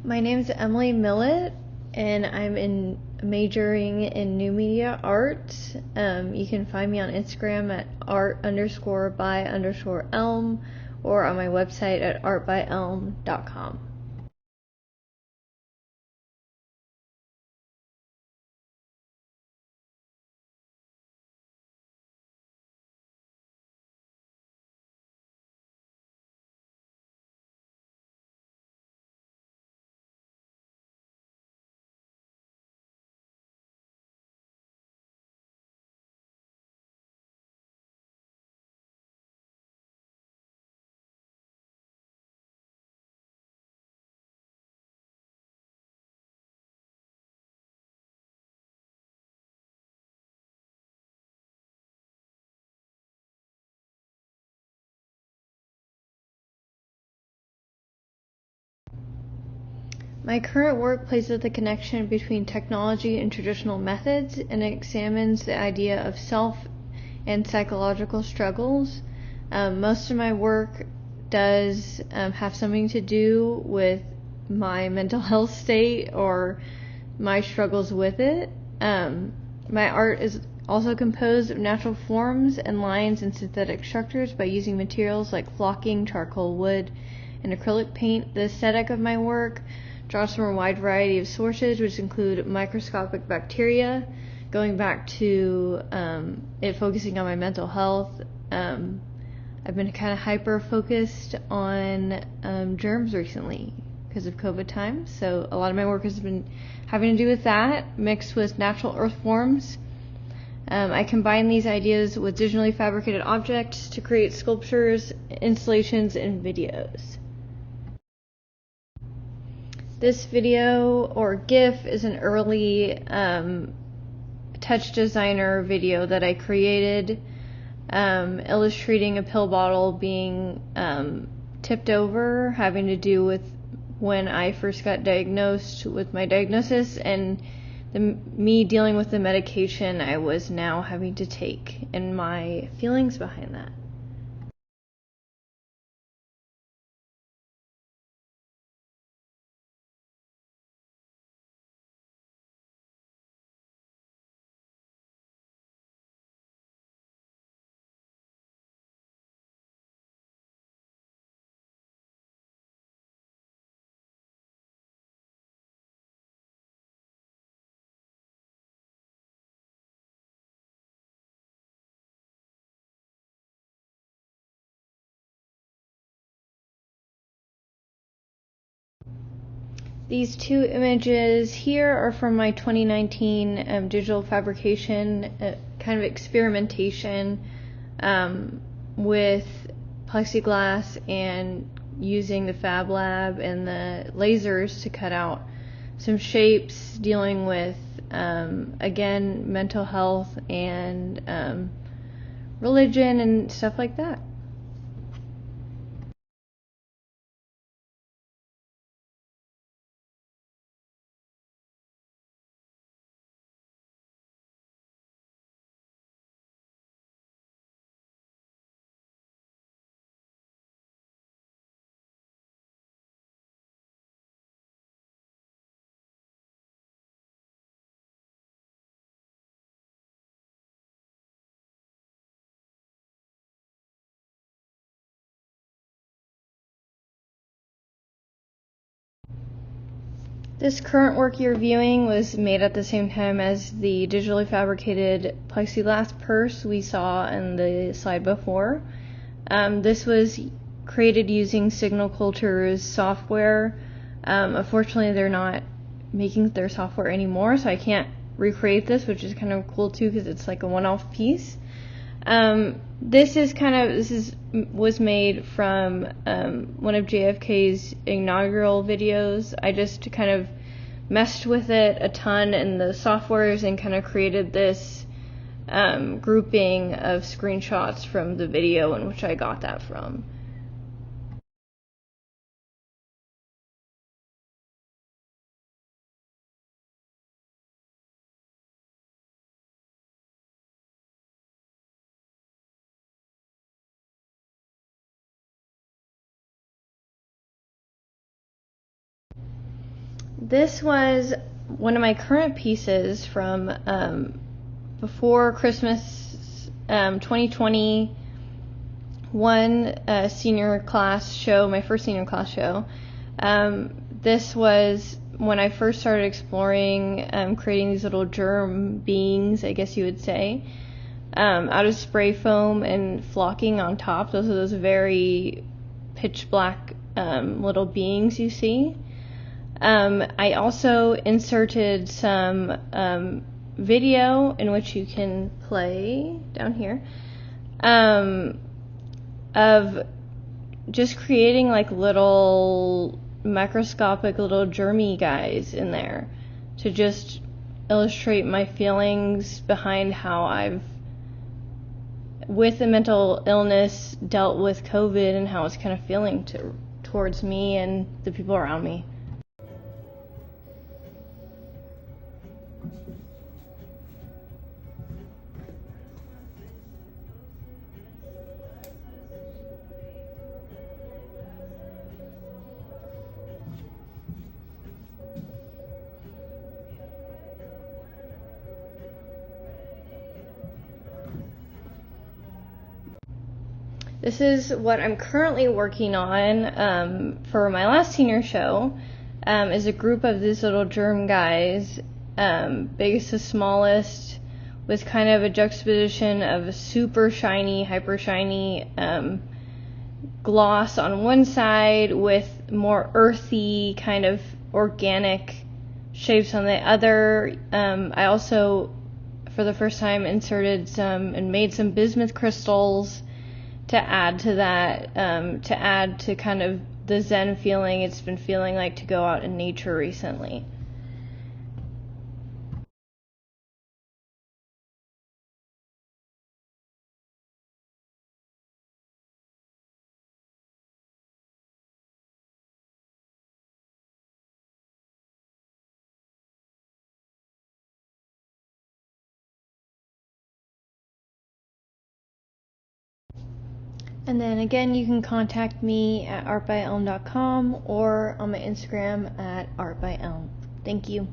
My name's Emily Millett, and I'm majoring in new media art. You can find me on Instagram at art_by_elm or on my website at artbyelm.com. My current work plays at the connection between technology and traditional methods and examines the idea of self and psychological struggles. Most of my work does have something to do with my mental health state or my struggles with it. My art is also composed of natural forms and lines and synthetic structures by using materials like flocking, charcoal, wood, and acrylic paint. The aesthetic of my work draws from a wide variety of sources, which include microscopic bacteria, going back to it focusing on my mental health. I've been kind of hyper-focused on germs recently because of COVID times, so a lot of my work has been having to do with that, mixed with natural earth forms. I combine these ideas with digitally fabricated objects to create sculptures, installations, and videos. This video or GIF is an early touch designer video that I created, illustrating a pill bottle being tipped over, having to do with when I first got diagnosed with my diagnosis and me dealing with the medication I was now having to take and my feelings behind that. These two images here are from my 2019 digital fabrication kind of experimentation with plexiglass and using the Fab Lab and the lasers to cut out some shapes, dealing with again mental health and religion and stuff like that. This current work you're viewing was made at the same time as the digitally fabricated plexiglass purse we saw in the slide before. This was created using Signal Culture's software. Unfortunately, they're not making their software anymore, so I can't recreate this, which is kind of cool too because it's like a one-off piece. This was made from one of JFK's inaugural videos. I just kind of messed with it a ton in the softwares and kind of created this grouping of screenshots from the video in which I got that from. This was one of my current pieces from before Christmas 2020, senior class show, my first senior class show. This was when I first started exploring creating these little germ beings, I guess you would say, out of spray foam and flocking on top. Those are those very pitch black little beings you see. I also inserted some video in which you can play down here of just creating like little microscopic little germy guys in there to just illustrate my feelings behind how I've, with the mental illness, dealt with COVID and how it's kind of feeling towards me and the people around me. This is what I'm currently working on for my last senior show, is a group of these little germ guys, biggest to smallest, with kind of a juxtaposition of super shiny, hyper shiny gloss on one side with more earthy, kind of organic shapes on the other. I also, for the first time, inserted some and made some bismuth crystals to add to that, to add to kind of the zen feeling it's been feeling like to go out in nature recently. And then again, you can contact me at artbyelm.com or on my Instagram at artbyelm. Thank you.